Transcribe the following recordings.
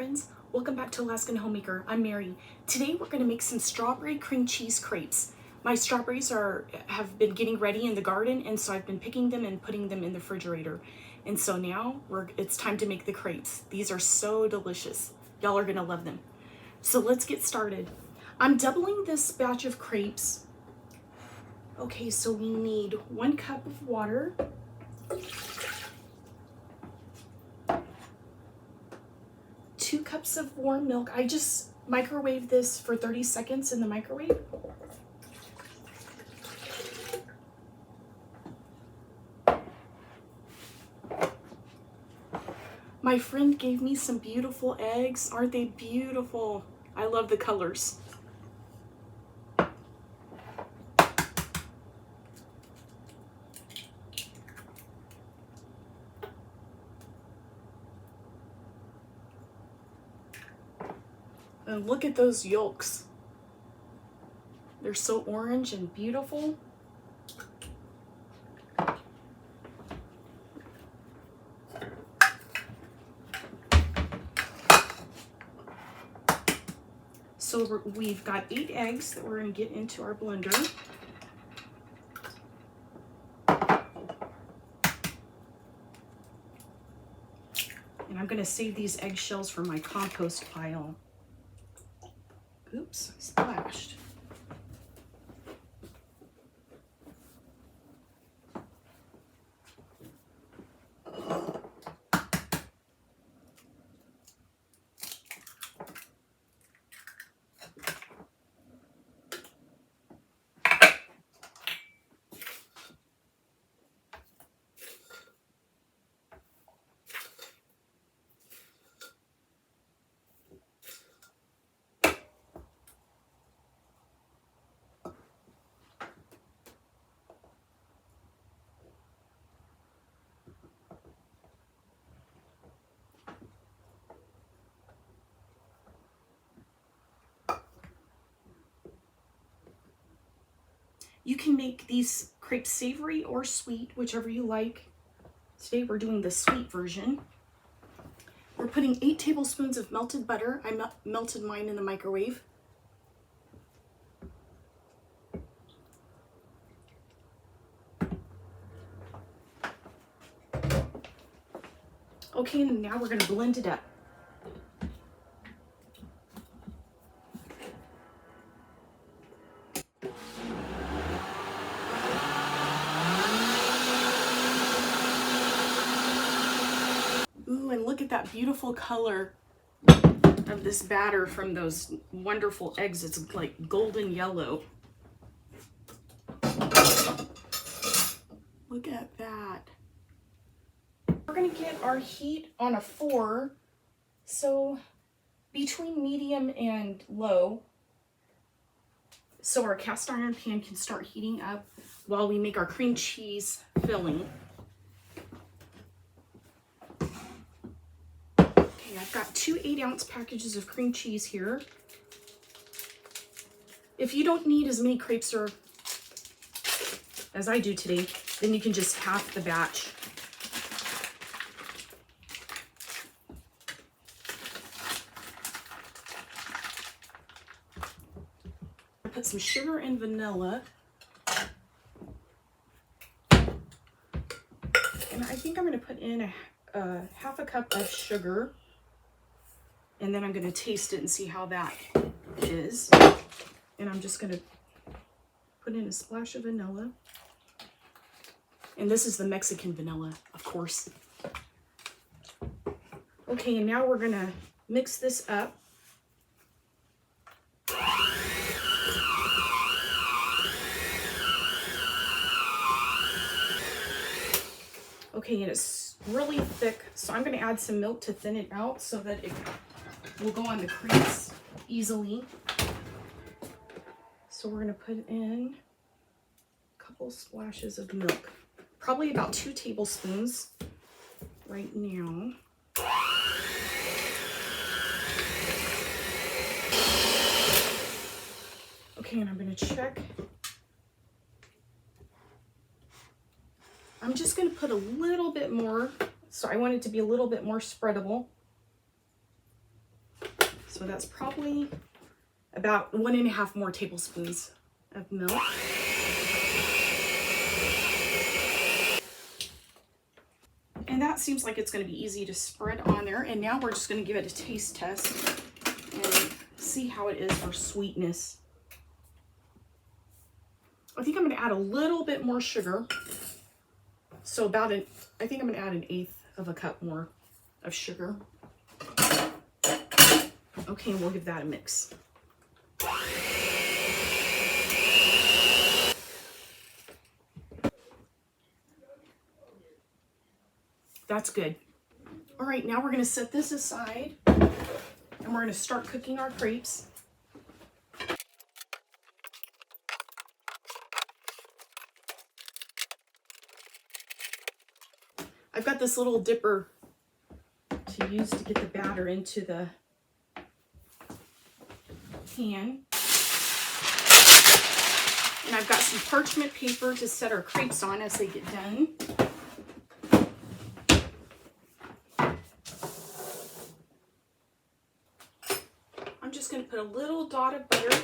friends, welcome back to Alaskan Homemaker. I'm Mary. Today we're going to make some strawberry cream cheese crepes. My strawberries have been getting ready in the garden, and so I've been picking them and putting them in the refrigerator. And so now it's time to make the crepes. These are so delicious. Y'all are going to love them. So let's get started. I'm doubling this batch of crepes. Okay, so we need 1 cup of water, 2 cups of warm milk. I just microwave this for 30 seconds in the microwave. My friend gave me some beautiful eggs. Aren't they beautiful? I love the colors. And look at those yolks. They're so orange and beautiful. So we've got 8 eggs that we're going to get into our blender. And I'm going to save these eggshells for my compost pile. Oops, splashed. You can make these crepes savory or sweet, whichever you like. Today we're doing the sweet version. We're putting 8 tablespoons of melted butter. I melted mine in the microwave. Okay, and now we're going to blend it up. Ooh, and look at that beautiful color of this batter from those wonderful eggs. It's like golden yellow. Look at that. We're going to get our heat on a 4, so between medium and low, so our cast iron pan can start heating up while we make our cream cheese filling. Okay, I've got 2 8-ounce packages of cream cheese here. If you don't need as many crepes as I do today, then you can just half the batch. Put some sugar and vanilla. And I think I'm going to put in a half a cup of sugar. And then I'm going to taste it and see how that is. And I'm just going to put in a splash of vanilla. And this is the Mexican vanilla, of course. Okay, and now we're going to mix this up. Okay, and it's really thick, so I'm going to add some milk to thin it out so that it will go on the crepes easily. So we're going to put in a couple splashes of milk, probably about 2 tablespoons right now. Okay, and I'm going to check. I'm just going to put a little bit more, so I want it to be a little bit more spreadable. So that's probably about 1.5 more tablespoons of milk. And that seems like it's going to be easy to spread on there. And now we're just going to give it a taste test and see how it is for sweetness. I think I'm going to add a little bit more sugar. So I think I'm going to add 1/8 of a cup more of sugar. Okay, and we'll give that a mix. That's good. All right, now we're going to set this aside and we're going to start cooking our crepes. I've got this little dipper to use to get the batter into the pan. And I've got some parchment paper to set our crepes on as they get done. I'm just going to put a little dot of butter.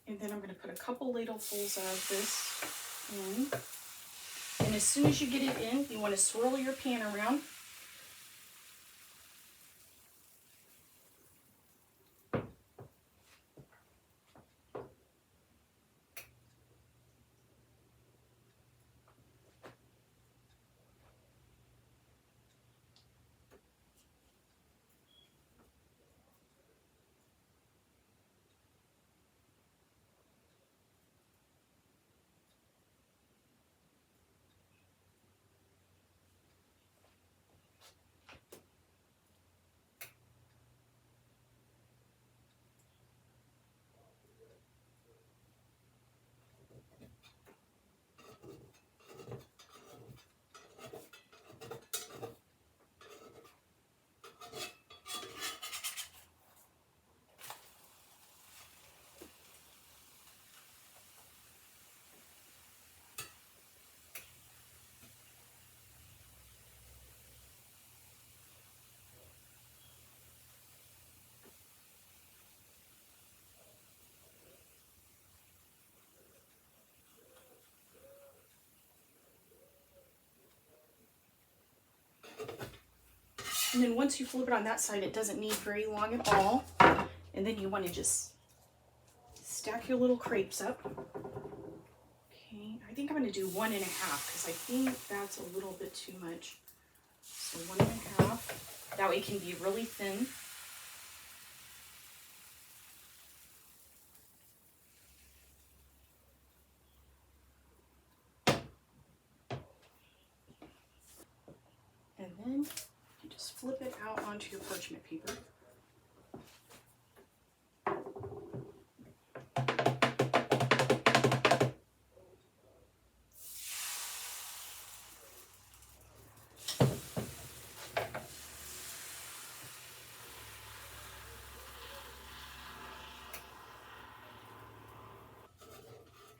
And then I'm going to put a couple ladlefuls of this in. And as soon as you get it in, you want to swirl your pan around. And then once you flip it on that side, it doesn't need very long at all. And then you want to just stack your little crepes up. Okay, I think I'm going to do 1.5 because I think that's a little bit too much. So 1.5. That way it can be really thin. And then you just flip it out onto your parchment paper.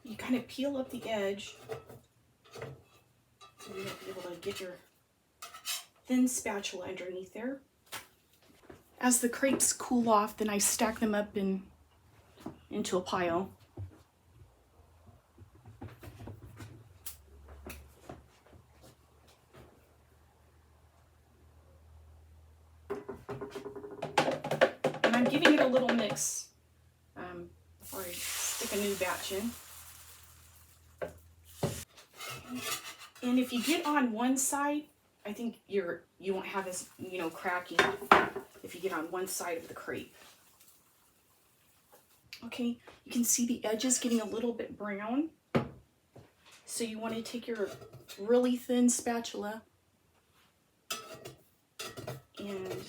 You kind of peel up the edge so you'll be able to get your thin spatula underneath there. As the crepes cool off, then I stack them up into a pile. And I'm giving it a little mix before I stick a new batch in. And if you get on one side, I think you won't have this, cracking if you get on one side of the crepe. Okay, you can see the edges getting a little bit brown. So you want to take your really thin spatula and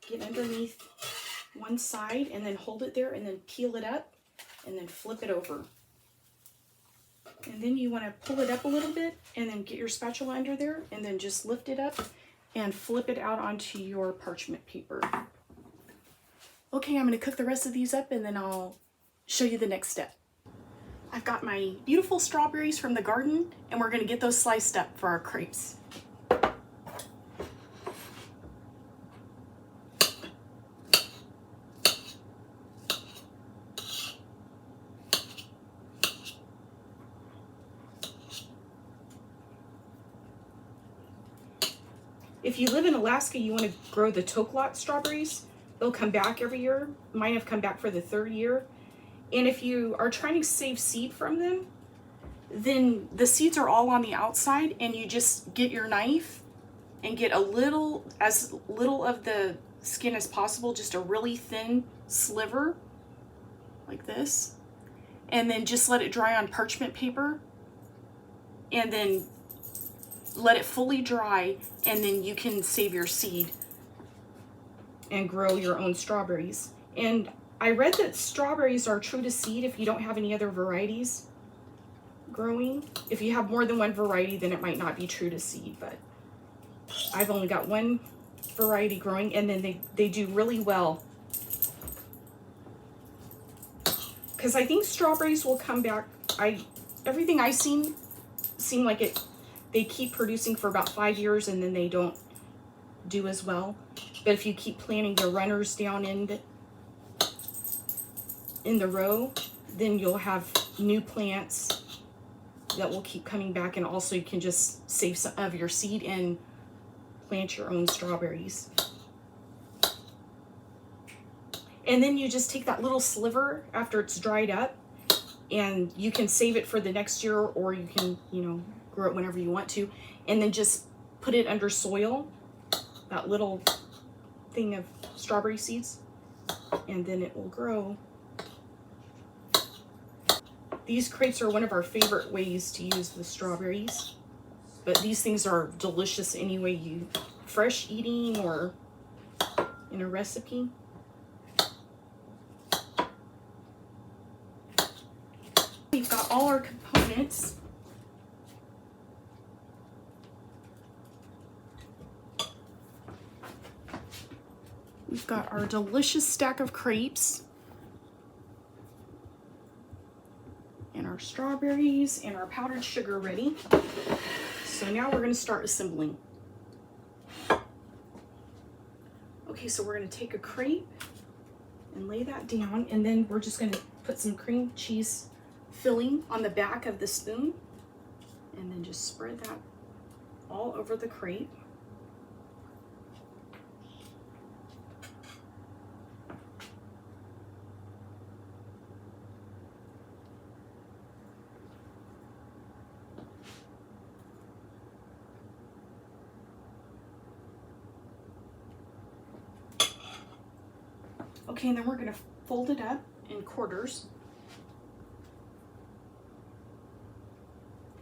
get underneath one side and then hold it there and then peel it up and then flip it over. And then you want to pull it up a little bit and then get your spatula under there and then just lift it up and flip it out onto your parchment paper. Okay, I'm gonna cook the rest of these up and then I'll show you the next step. I've got my beautiful strawberries from the garden and we're gonna get those sliced up for our crepes. If you live in Alaska, you want to grow the tokelot strawberries. They'll come back every year. Mine have come back for the third year. And if you are trying to save seed from them, then the seeds are all on the outside and you just get your knife and get as little of the skin as possible, just a really thin sliver like this. And then just let it dry on parchment paper and then let it fully dry, and then you can save your seed and grow your own strawberries. And I read that strawberries are true to seed if you don't have any other varieties growing. If you have more than one variety, then it might not be true to seed, but I've only got one variety growing, and then they do really well. Because I think strawberries will come back. Everything I've seen seem like they keep producing for about 5 years and then they don't do as well. But if you keep planting your runners down in the row, then you'll have new plants that will keep coming back, and also you can just save some of your seed and plant your own strawberries. And then you just take that little sliver after it's dried up, and you can save it for the next year, or you can, grow it whenever you want to, and then just put it under soil, that little thing of strawberry seeds, and then it will grow. These crepes are one of our favorite ways to use the strawberries, but these things are delicious any way you fresh eating or in a recipe. We've got all our components. We've got our delicious stack of crepes and our strawberries and our powdered sugar ready. So now we're going to start assembling. Okay, so we're going to take a crepe and lay that down, and then we're just going to put some cream cheese filling on the back of the spoon, and then just spread that all over the crepe. Okay, and then we're going to fold it up in quarters.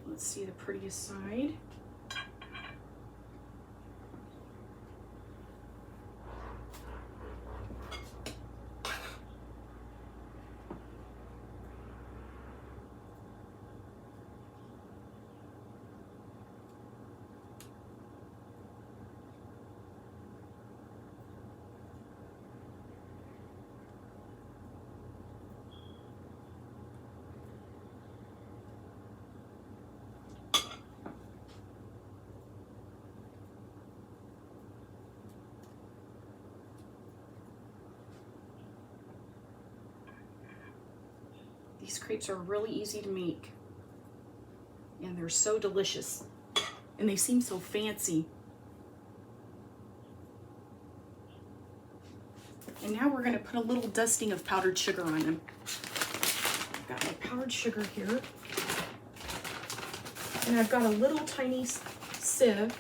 Let's see the prettiest side. These crepes are really easy to make, and they're so delicious, and they seem so fancy. And now we're going to put a little dusting of powdered sugar on them. I've got my powdered sugar here, and I've got a little tiny sieve.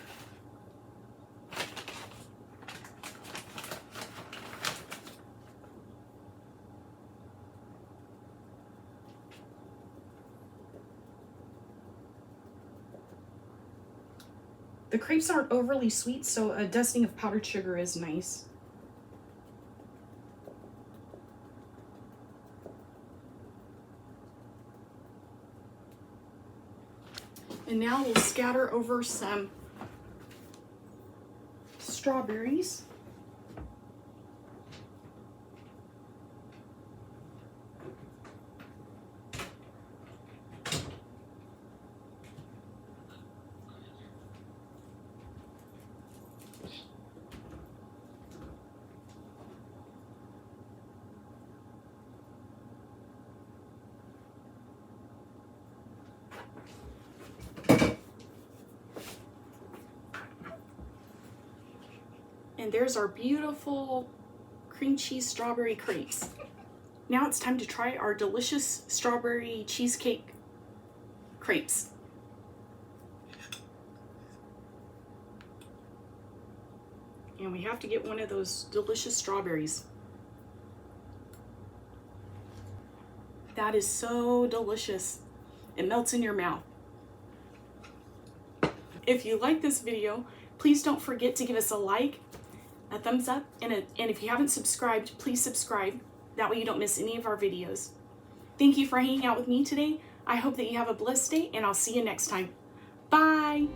The crepes aren't overly sweet, so a dusting of powdered sugar is nice. And now we'll scatter over some strawberries. And there's our beautiful cream cheese strawberry crepes. Now it's time to try our delicious strawberry cheesecake crepes. And we have to get one of those delicious strawberries. That is so delicious. It melts in your mouth. If you like this video, please don't forget to give us a like, a thumbs up, and if you haven't subscribed, please subscribe. That way you don't miss any of our videos. Thank you for hanging out with me today. I hope that you have a blessed day, and I'll see you next time. Bye!